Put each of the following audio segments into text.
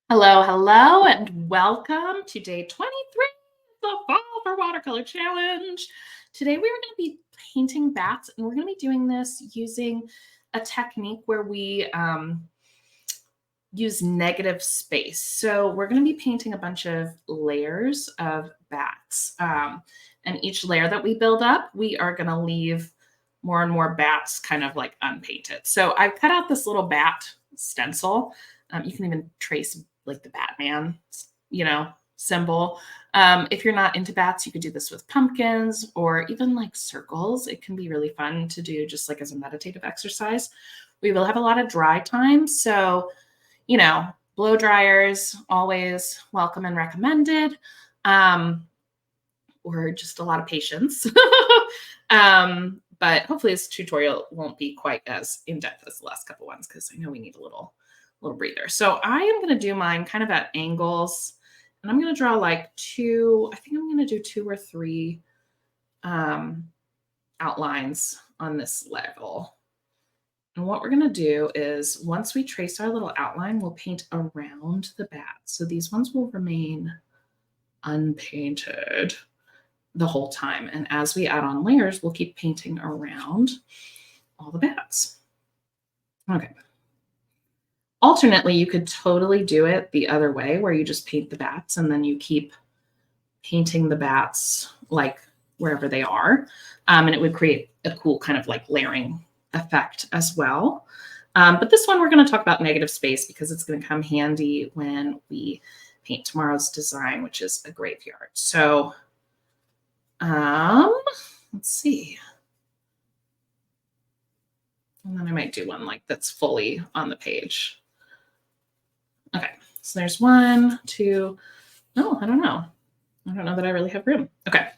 Hello, hello, and welcome to day 23 of the Fall for Watercolor Challenge. Today we are going to be painting bats, and we're going to be doing this using a technique where we use negative space. So we're going to be painting a bunch of layers of bats. And each layer that we build up, we are going to leave more and more bats kind of like unpainted. So I've cut out this little bat stencil. You can even trace like the Batman, symbol. If you're not into bats, you could do this with pumpkins or even like circles. It can be really fun to do just like as a meditative exercise. We will have a lot of dry time. So, blow dryers, always welcome and recommended. Or just a lot of patience. But hopefully this tutorial won't be quite as in-depth as the last couple ones because I know we need a little breather. So I am going to do mine kind of at angles, and I'm going to draw like two. I think I'm going to do 2 or 3 outlines on this level. And what we're going to do is once we trace our little outline, we'll paint around the bat. So these ones will remain unpainted the whole time. And as we add on layers, we'll keep painting around all the bats. Okay. Alternately, you could totally do it the other way where you just paint the bats and then you keep painting the bats like wherever they are. And it would create a cool kind of like layering effect as well. But this one, we're going to talk about negative space because it's going to come handy when we paint tomorrow's design, which is a graveyard. So let's see. And then I might do one like that's fully on the page. Okay, so there's 1, 2. No, I don't know. I don't know that I really have room. Okay.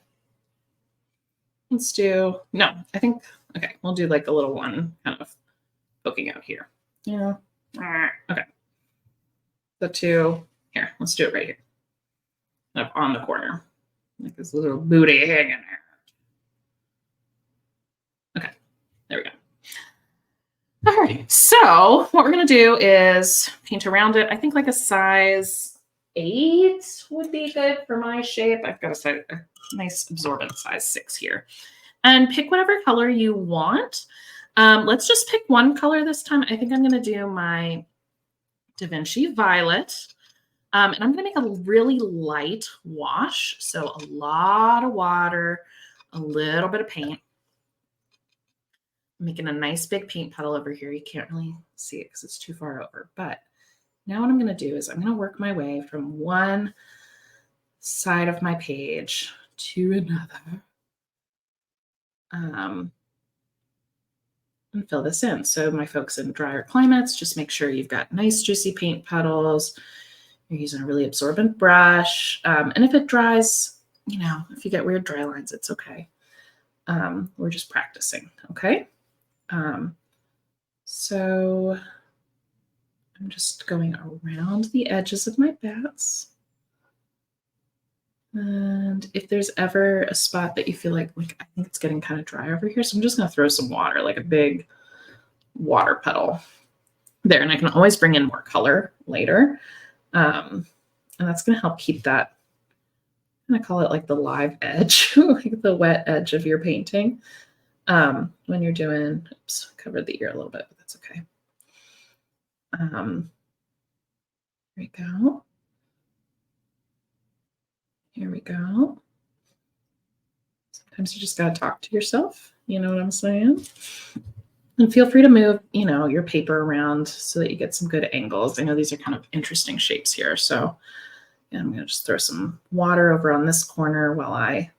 Let's do, no, I think, okay, we'll do like a little one kind of poking out here. Yeah. Okay. The 2, here, let's do it right here. Up on the corner. Like this little booty hanging there. Okay, there we go. All right, so what we're going to do is paint around it. I think like a size 8 would be good for my shape. I've got a nice absorbent size 6 here. And pick whatever color you want. Let's just pick one color this time. I think I'm going to do my Da Vinci Violet. And I'm going to make a really light wash. So a lot of water, a little bit of paint. I'm making a nice big paint puddle over here. You can't really see it because it's too far over. But now what I'm going to do is I'm going to work my way from one side of my page to another. And fill this in. So my folks in drier climates, just make sure you've got nice juicy paint puddles. You're using a really absorbent brush. And if it dries, if you get weird dry lines, it's okay. We're just practicing, okay? So I'm just going around the edges of my bats. And if there's ever a spot that you feel like I think it's getting kind of dry over here, so I'm just going to throw some water, like a big water puddle there. And I can always bring in more color later. And that's going to help keep that, I'm going to call it like the live edge, like the wet edge of your painting. When you're doing, oops, covered the ear a little bit, but that's okay. Here we go. Here we go. Sometimes you just got to talk to yourself. You know what I'm saying? And feel free to move, your paper around so that you get some good angles. I know these are kind of interesting shapes here. So I'm going to just throw some water over on this corner while I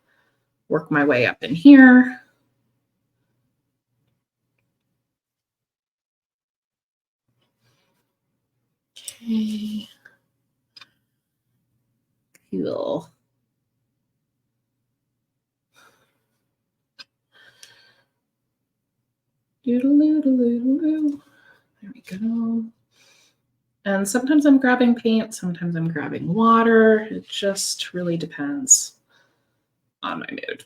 work my way up in here. Okay. Cool. Doodle-oo-doodle-oo. There we go. And sometimes I'm grabbing paint, sometimes I'm grabbing water. It just really depends on my mood.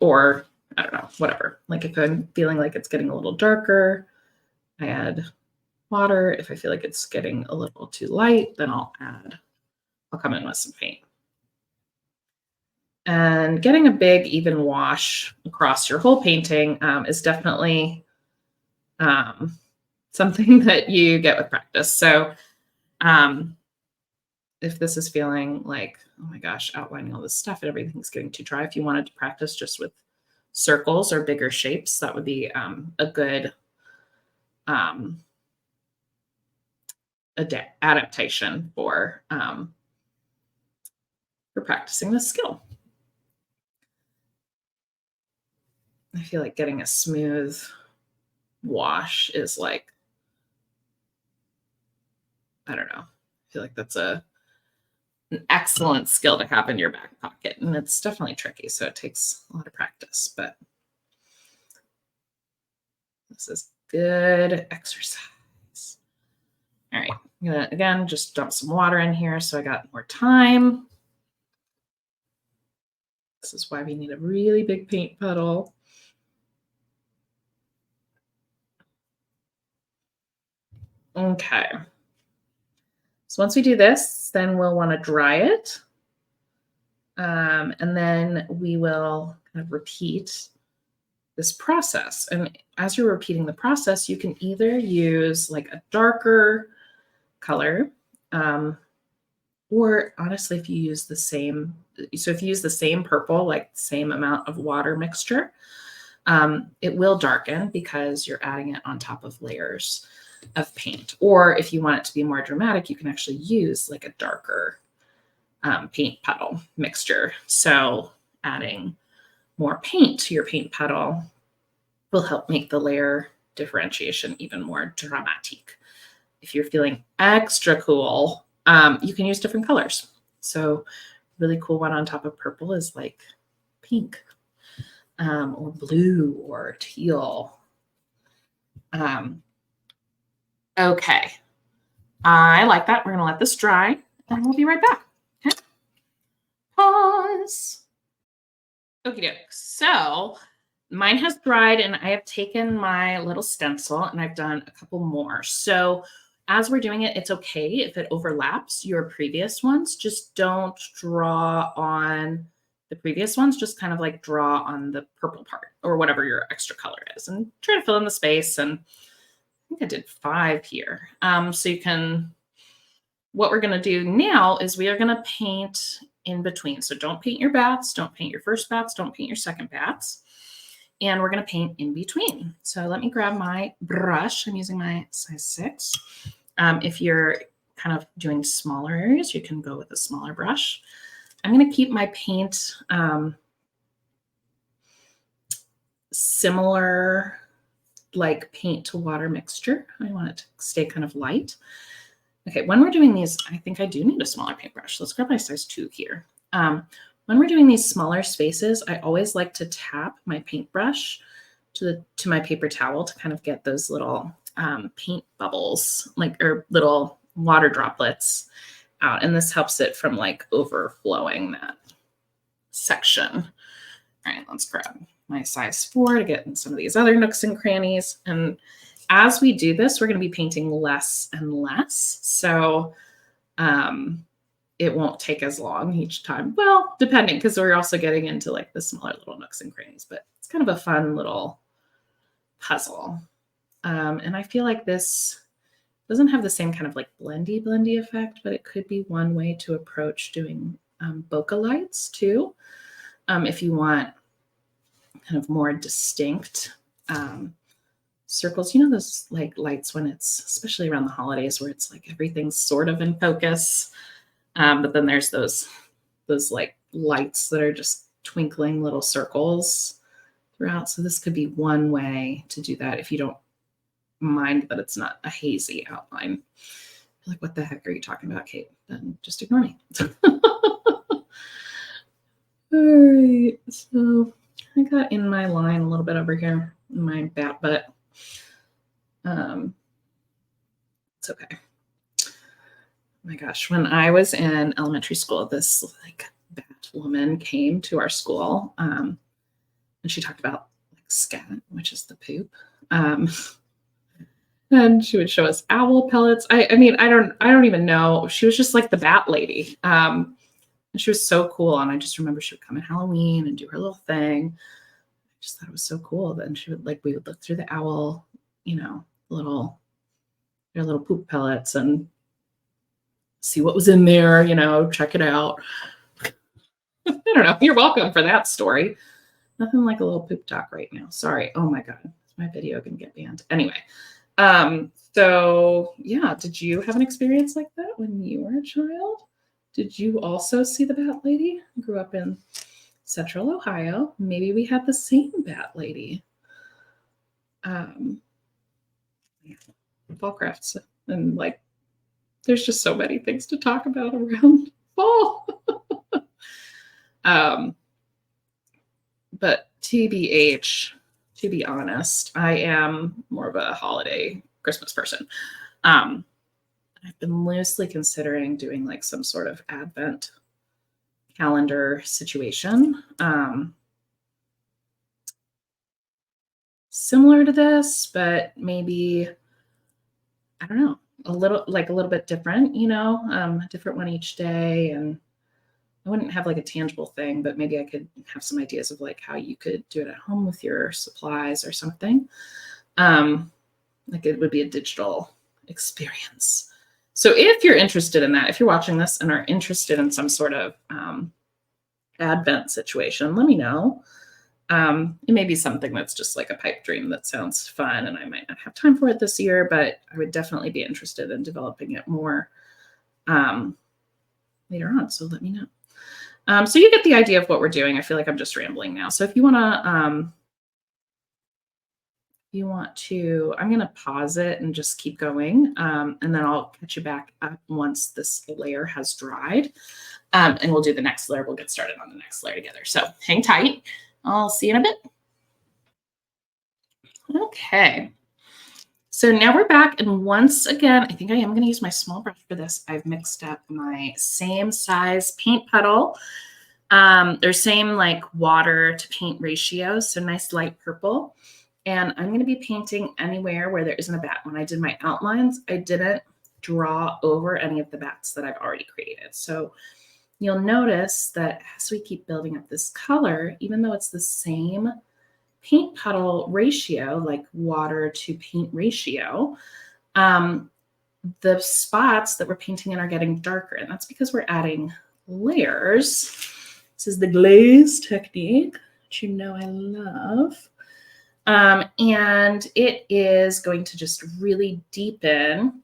Or, I don't know, whatever. Like if I'm feeling like it's getting a little darker, I add water. If I feel like it's getting a little too light, then I'll come in with some paint. And getting a big even wash across your whole painting is definitely something that you get with practice. So if this is feeling like, oh my gosh, outlining all this stuff and everything's getting too dry, if you wanted to practice just with circles or bigger shapes, that would be a good adaptation for practicing this skill. I feel like getting a smooth wash is like, I don't know. I feel like that's an excellent skill to have in your back pocket. And it's definitely tricky. So it takes a lot of practice, but this is good exercise. All right. I'm going to, again, just dump some water in here so I got more time. This is why we need a really big paint puddle. Okay. So once we do this, then we'll want to dry it. And then we will kind of repeat this process. And as you're repeating the process, you can either use like a darker color, or honestly, if you use the same, so if you use the same purple, like same amount of water mixture, it will darken because you're adding it on top of layers of paint. Or if you want it to be more dramatic, you can actually use like a darker paint puddle mixture. So adding more paint to your paint puddle will help make the layer differentiation even more dramatic. If you're feeling extra cool, you can use different colors. So really cool one on top of purple is like pink, or blue or teal. Okay. I like that. We're going to let this dry and we'll be right back. Okay. Pause. Okie doke. So mine has dried and I have taken my little stencil and I've done a couple more. So as we're doing it, it's okay if it overlaps your previous ones. Just don't draw on the previous ones. Just kind of like draw on the purple part or whatever your extra color is and try to fill in the space. And I think I did 5 here. So you can, what we're going to do now is we are going to paint in between. So don't paint your bats, don't paint your first bats, don't paint your second bats. And we're going to paint in between. So let me grab my brush. I'm using my size 6. If you're kind of doing smaller areas, you can go with a smaller brush. I'm going to keep my paint similar, like paint to water mixture. I want it to stay kind of light. Okay, when we're doing these, I think I do need a smaller paintbrush. Let's grab my size 2 here. When we're doing these smaller spaces, I always like to tap my paintbrush to my paper towel to kind of get those little paint bubbles, like, or little water droplets out. And this helps it from like overflowing that section. All right, let's grab my size 4 to get in some of these other nooks and crannies. And as we do this, we're going to be painting less and less. So it won't take as long each time. Well, depending, because we're also getting into like the smaller little nooks and crannies, but it's kind of a fun little puzzle. And I feel like this doesn't have the same kind of like blendy effect, but it could be one way to approach doing bokeh lights too. If you want kind of more distinct circles, you know, those like lights when it's, especially around the holidays, where it's like everything's sort of in focus. But then there's those like lights that are just twinkling little circles throughout. So this could be one way to do that if you don't mind that it's not a hazy outline. Like, what the heck are you talking about, Kate? Then just ignore me. All right, so I got in my line a little bit over here in my bat butt. It's okay. Oh my gosh, when I was in elementary school, this like bat woman came to our school, and she talked about like scat, which is the poop. And she would show us owl pellets. I mean, I don't even know. She was just like the bat lady. And she was so cool. And I just remember she would come at Halloween and do her little thing. I just thought it was so cool. Then she would we would look through the owl, little their little poop pellets and see what was in there, check it out. I don't know. You're welcome for that story. Nothing like a little poop talk right now. Sorry. Oh my God. Is my video gonna get banned? Anyway. So yeah, did you have an experience like that when you were a child? Did you also see the bat lady? I grew up in Central Ohio. Maybe we had the same bat lady. Fall crafts and there's just so many things to talk about around fall. But TBH, to be honest, I am more of a holiday Christmas person. I've been loosely considering doing some sort of Advent calendar situation. Similar to this, but maybe, I don't know, a little bit different, a different one each day. And I wouldn't have a tangible thing, but maybe I could have some ideas of how you could do it at home with your supplies or something. It would be a digital experience. So if you're interested in that, if you're watching this and are interested in some sort of Advent situation, let me know. It may be something that's just a pipe dream that sounds fun, and I might not have time for it this year, but I would definitely be interested in developing it more later on. So let me know. So you get the idea of what we're doing. I feel like I'm just rambling now. So if you want to, I'm going to pause it and just keep going. And then I'll catch you back up once this layer has dried. And we'll do the next layer. We'll get started on the next layer together. So hang tight. I'll see you in a bit. Okay. So now we're back. And once again, I think I am going to use my small brush for this. I've mixed up my same size paint puddle. They're same water to paint ratio. So nice light purple. And I'm going to be painting anywhere where there isn't a bat. When I did my outlines, I didn't draw over any of the bats that I've already created. So you'll notice that as we keep building up this color, even though it's the same paint puddle ratio, water to paint ratio, the spots that we're painting in are getting darker. And that's because we're adding layers. This is the glaze technique, which I love. And it is going to just really deepen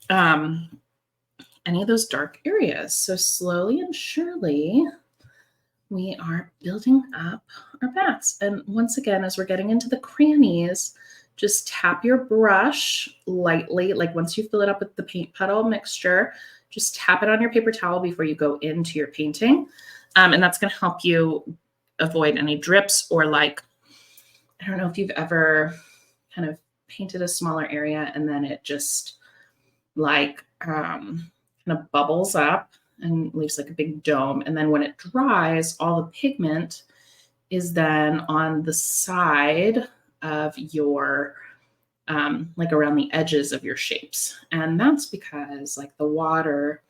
any of those dark areas. So slowly and surely, we are building up our bats. And once again, as we're getting into the crannies, just tap your brush lightly. Once you fill it up with the paint puddle mixture, just tap it on your paper towel before you go into your painting. And that's going to help you avoid any drips or I don't know if you've ever kind of painted a smaller area and then it just kind of bubbles up and leaves a big dome. And then when it dries, all the pigment is then on the side of your, around the edges of your shapes. And that's because the water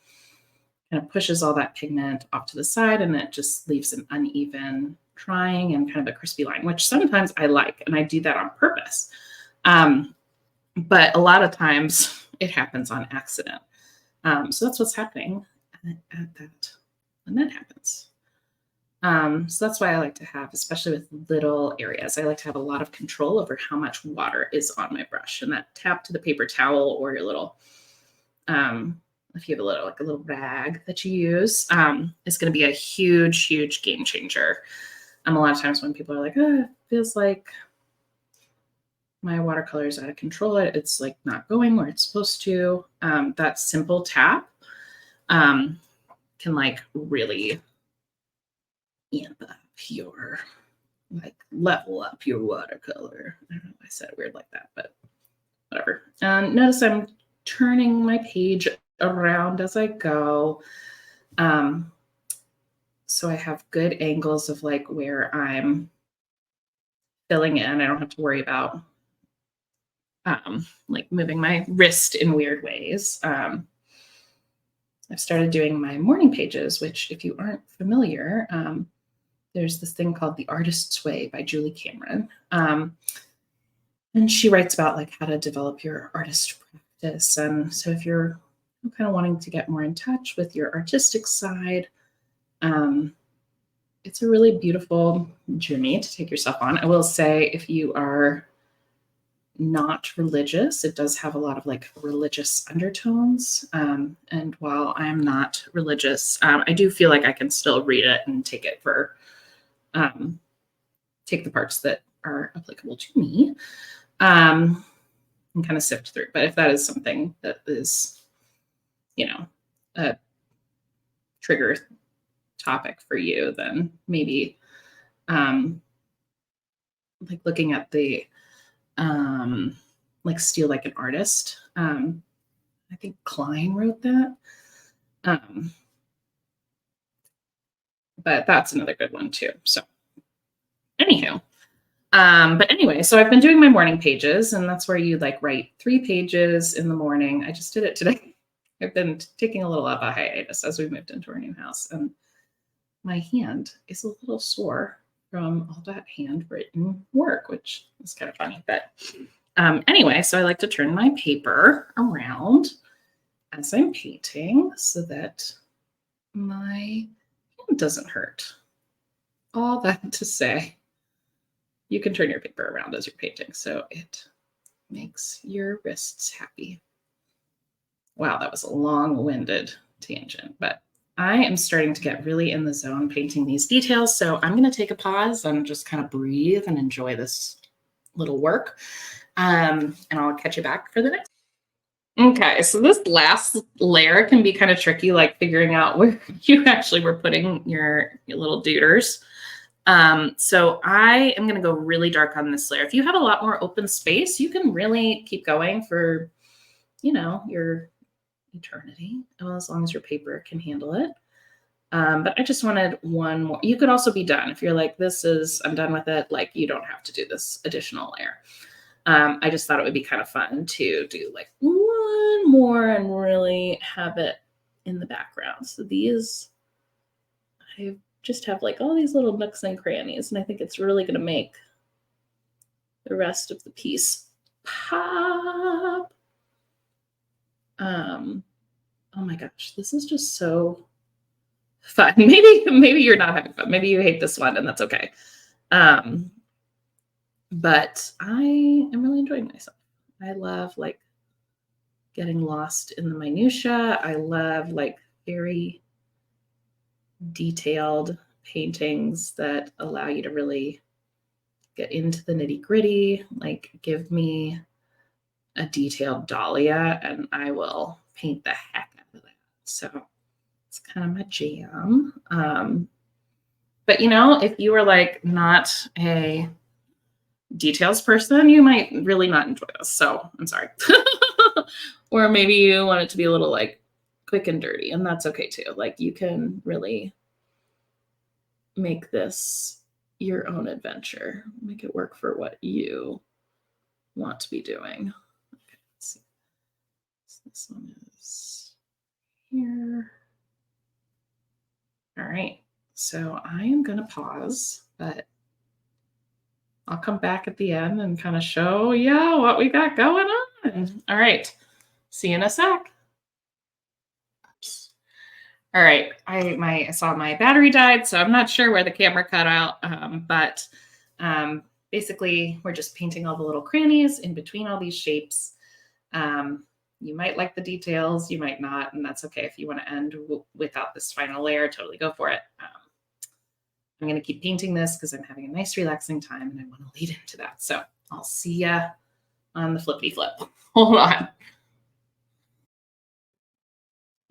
kind of pushes all that pigment off to the side and it just leaves an uneven drying and kind of a crispy line, which sometimes I like, and I do that on purpose. But a lot of times it happens on accident. So that's what's happening at that when that happens. So that's why I like to have, especially with little areas, I like to have a lot of control over how much water is on my brush. And that tap to the paper towel or your little, if you have a little rag that you use, is going to be a huge, huge game changer. A lot of times when people are like, oh, it feels like my watercolor is out of control, it's not going where it's supposed to, that simple tap can really amp up your, level up your watercolor. I don't know if I said it weird like that, but whatever. Notice I'm turning my page around as I go. So I have good angles of where I'm filling in. I don't have to worry about like moving my wrist in weird ways. I've started doing my morning pages, which if you aren't familiar, there's this thing called The Artist's Way by Julie Cameron. And she writes about like how to develop your artist practice. And so if you're kind of wanting to get more in touch with your artistic side, it's a really beautiful journey to take yourself on. I will say if you are not religious, it does have a lot of like religious undertones. And while I'm not religious, I do feel like I can still read it and take it for, take the parts that are applicable to me. And kind of sift through. But if that is something that is, you know, a trigger topic for you, then maybe like looking at the like Steal Like an Artist. I think Klein wrote that. But that's another good one too. So anywho. But anyway, so I've been doing my morning pages, and that's where you like write 3 pages in the morning. I just did it today. I've been taking a little of a hiatus as we moved into our new house, and my hand is a little sore from all that handwritten work, which is kind of funny. But anyway, so I like to turn my paper around as I'm painting so that my hand doesn't hurt. All that to say, you can turn your paper around as you're painting, so it makes your wrists happy. Wow, that was a long-winded tangent, but I am starting to get really in the zone painting these details, so I'm going to take a pause and just kind of breathe and enjoy this little work, and I'll catch you back for the next. Okay, so this last layer can be kind of tricky, like figuring out where you actually were putting your little duders. So I am going to go really dark on this layer. If you have a lot more open space, you can really keep going for, you know, your eternity, well, as long as your paper can handle it. But I just wanted one more. You could also be done. If you're like, I'm done with it. Like, you don't have to do this additional layer. I just thought it would be kind of fun to do like one more and really have it in the background. So these, I just have like all these little nooks and crannies, and I think it's really going to make the rest of the piece pop. Oh my gosh, this is just so fun. Maybe you're not having fun. Maybe you hate this one, and that's okay. But I am really enjoying myself. I love like getting lost in the minutia. I love like very detailed paintings that allow you to really get into the nitty-gritty. Like, give me a detailed dahlia and I will paint the heck out of that. So it's kind of my jam. But you know, if you are like not a details person, you might really not enjoy this. So I'm sorry. Or maybe you want it to be a little like quick and dirty, and that's okay too. Like, you can really make this your own adventure. Make it work for what you want to be doing. Okay, let's see. So this one is here. All right. So I am going to pause, but I'll come back at the end and kind of show you what we got going on. All right. See you in a sec. Oops. All right. I saw my battery died, so I'm not sure where the camera cut out. But basically, we're just painting all the little crannies in between all these shapes. You might like the details, you might not, and that's okay. If you want to end without this final layer, totally go for it. I'm going to keep painting this because I'm having a nice relaxing time and I want to lead into that. So I'll see ya on the flippity flip. Hold on.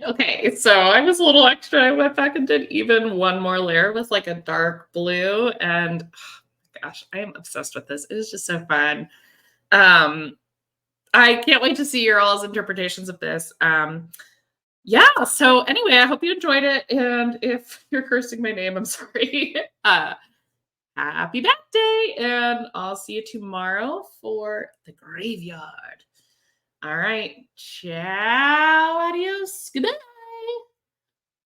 Okay, so I was a little extra. I went back and did even one more layer with like a dark blue, and oh gosh, I am obsessed with this. It is just so fun. I can't wait to see your all's interpretations of this. Yeah, so anyway, I hope you enjoyed it, and if you're cursing my name, I'm sorry. Happy back day, and I'll see you tomorrow for the graveyard. All right. Ciao. Adios. Goodbye.